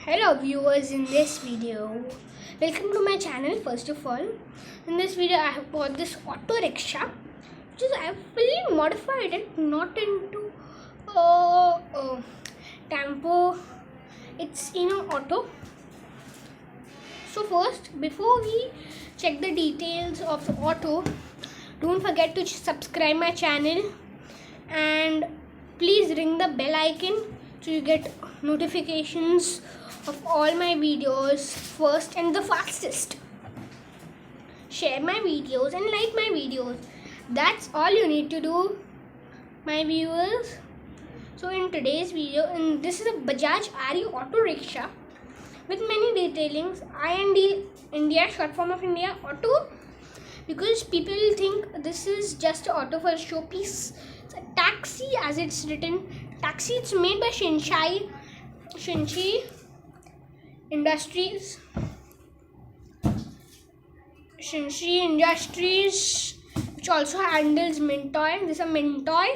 Hello viewers, in this video, welcome to my channel. First of all, in this video I have bought this auto rickshaw, which is I have fully modified it, not into tempo. It's auto. So first, before we check the details of the auto, don't forget to subscribe my channel and please ring the bell icon so you get notifications of all my videos first and the fastest. Share my videos and like my videos. That's all you need to do, my viewers. So in today's video, this is a Bajaj RE auto rickshaw with many detailings. IND, India, short form of India, auto, because people think this is just an auto for showpiece. It's a taxi, as it's written. Taxi, it's made by Shinshi Industries. Shinshi Industries, which also handles Mintoy. This is a Mintoy.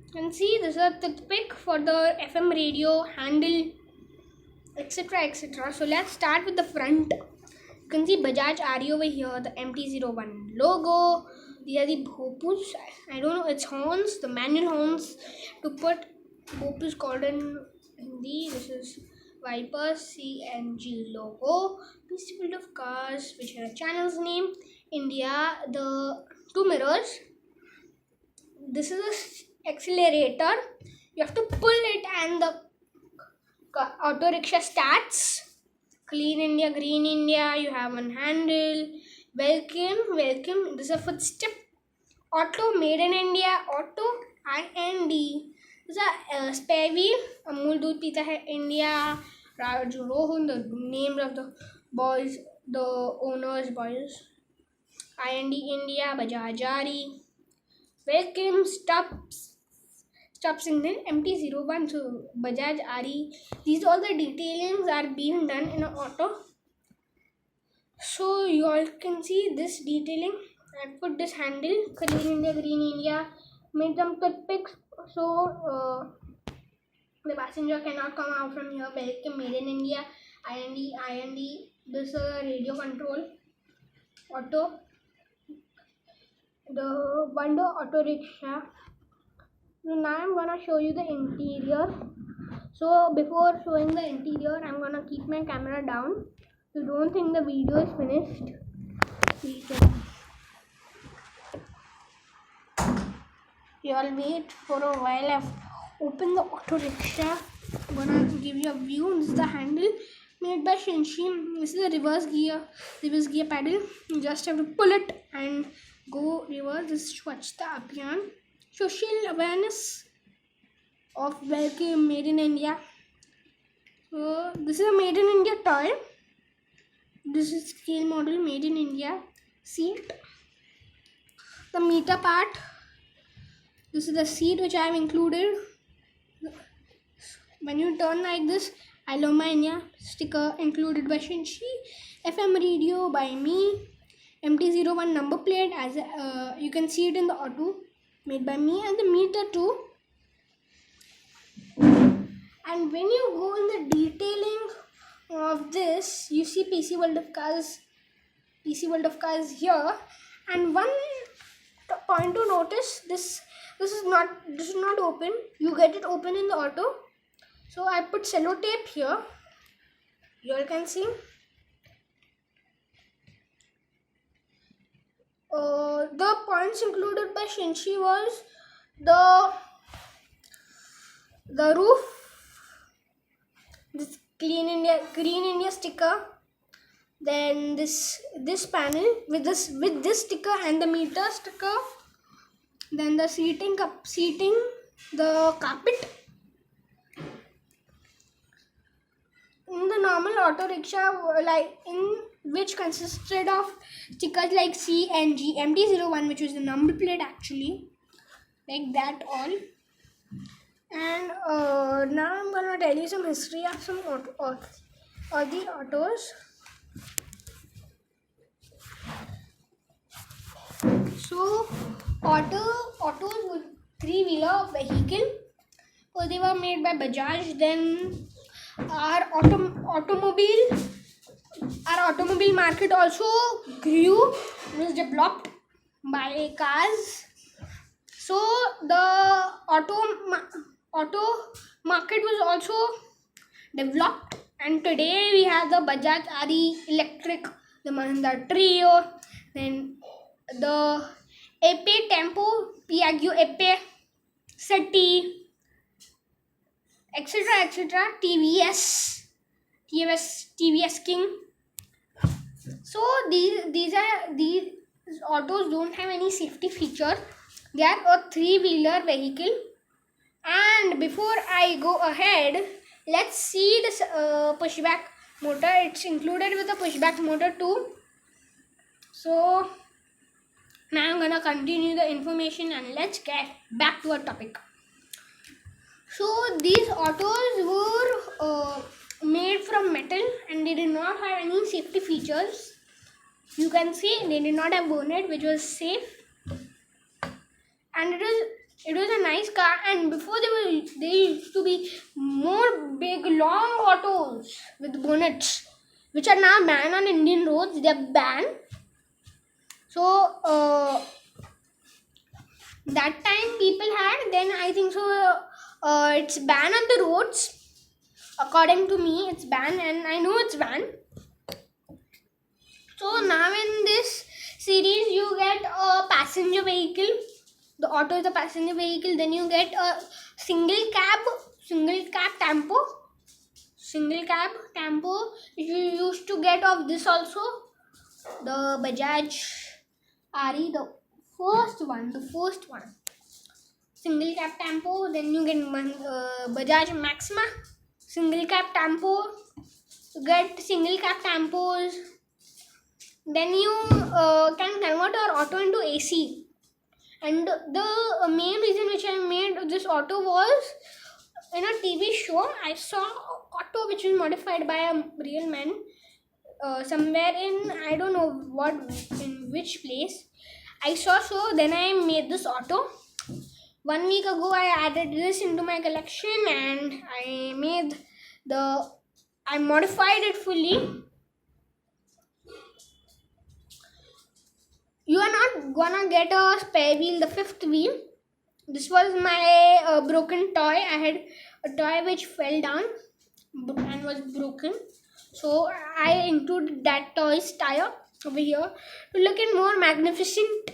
You can see this is a toothpick for the FM radio handle, etc. etc. So let's start with the front. You can see Bajaj RE over here, the MT-01 logo. These are the Bhopus. I don't know, it's horns, the manual horns to put. Bhopus called in Hindi. This is Viper CNG logo. Principle of cars, which are a channel's name. India, the two mirrors. This is a accelerator. You have to pull it and the auto rickshaw starts. Clean India, Green India. You have one handle. Welcome. This is a footstep. Auto, made in India. Auto, IND. This is a spare wheel. Amul Doodh Pita Hai India. Raju Rohan, the names of the boys, the owners' boys. IND India, Bajaj RE. Welcome, stop signal, MT-01. So Bajaj RE. These all the detailings are being done in an auto. So you all can see this detailing. I put this handle, Clean India, Green India, made some toothpicks so the passenger cannot come out from here. Welcome, made in India, IND. This is a radio control auto. The Wonder Auto Rickshaw. Now I'm gonna show you the interior. So before showing the interior, I'm gonna keep my camera down. You don't think the video is finished. You all wait for a while. I've opened the auto rickshaw. I'm gonna give you a view. This is the handle made by Shinshi. This is the reverse gear pedal. You just have to pull it and go reverse. This is Swachhta Abhiyan. Social awareness of welcome, made in India. So this is a made in India toy. This is scale model, made in India. Seat. The meter part. This is the seat which I have included. When you turn like this, Aloma India sticker included by Shinshi. FM radio by me. MT-01 number plate, as you can see it in the auto, made by me, and the meter too. And when you go in the detailing of this, you see PC World of Cars here. And one point to notice, this is not open. You get it open in the auto. So I put cello tape here. You all can see. The points included by Shinshi was the roof, this Green India sticker, then this panel with this sticker and the meter sticker, then the seating, the carpet. In the normal auto rickshaw, which consisted of stickers like CNG, MT-01, which was the number plate actually, like that all. And now I'm gonna tell you some history of some all the autos. So autos were three-wheeler vehicle. So they were made by Bajaj. Then our automobile market also grew, was developed by cars. So the auto market was also developed, and today we have the Bajaj RE electric, the Mahindra Trio, then the Epe Tempo, Piaggio Epe, Seti, etc. TVS King. So these autos don't have any safety feature. They are a three-wheeler vehicle. And before I go ahead, let's see this pushback motor. It's included with the pushback motor too. So now I'm gonna continue the information and let's get back to our topic. So these autos were made from metal and they did not have any safety features. You can see they did not have bonnet, which was safe, and it was a nice car. And before they used to be more big long autos with bonnets, which are now banned on Indian roads. They're banned. So that time people had, then I think so it's banned on the roads. According to me, it's banned, and I know it's banned. So now in this series you get a passenger vehicle. The auto is a passenger vehicle. Then you get a single cab tempo, which you used to get of this also, the Bajaj RE, the first one, single cab tempo. Then you get Bajaj Maxima, single cab tempo. You get single cab tempos. Then you can convert your auto into AC. And the main reason which I made this auto was, in a TV show I saw auto which was modified by a real man somewhere in, I don't know in which place I saw. So then I made this auto. 1 week ago I added this into my collection and I modified it fully. You are not gonna get a spare wheel, the fifth wheel. This was my broken toy. I had a toy which fell down and was broken. So I included that toy's tire over here to look more magnificent.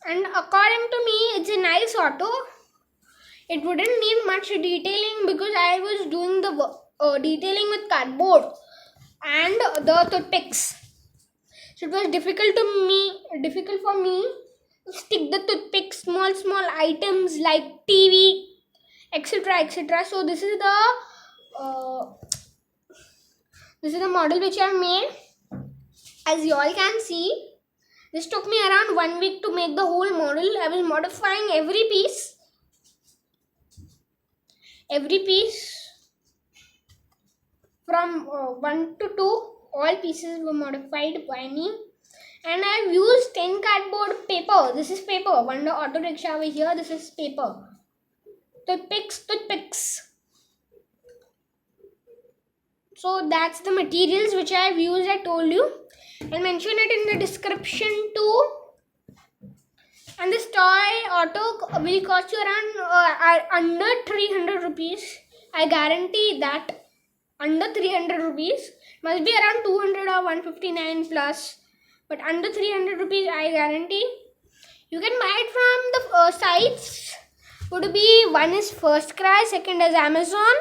And according to me, it's a nice auto. It wouldn't need much detailing because I was doing the detailing with cardboard and the toothpicks. So it was difficult for me to stick the toothpicks, small items like TV, etc. So this is the model which I made. As you all can see, this took me around 1 week to make the whole model. I was modifying every piece from 1 to 2. All pieces were modified by me, and I've used 10 cardboard paper. This is paper. One auto rickshaw over here. This is paper. Toothpicks. So that's the materials which I've used. I told you. I'll mention it in the description too. And this toy auto will cost you around under 300 rupees. I guarantee that. Under 300 rupees. Must be around 200 or 159 plus. But under 300 rupees, I guarantee. You can buy it from the sites. Would be, one is First Cry, second is Amazon.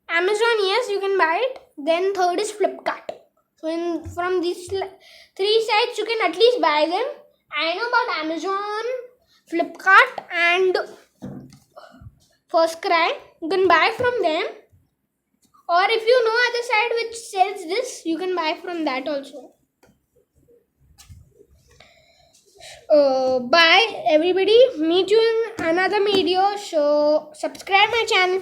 Yes, you can buy it. Then third is Flipkart. So from these 3 sites, you can at least buy them. I know about Amazon, Flipkart and First Cry. You can buy from them. Or if you know other site which sells this, you can buy from that also. Bye everybody. Meet you in another video. So subscribe my channel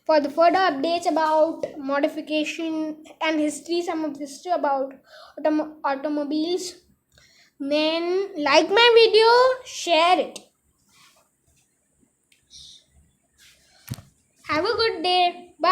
for the further updates about modification and history. Some of history about automobiles. Then like my video, share it. Have a good day.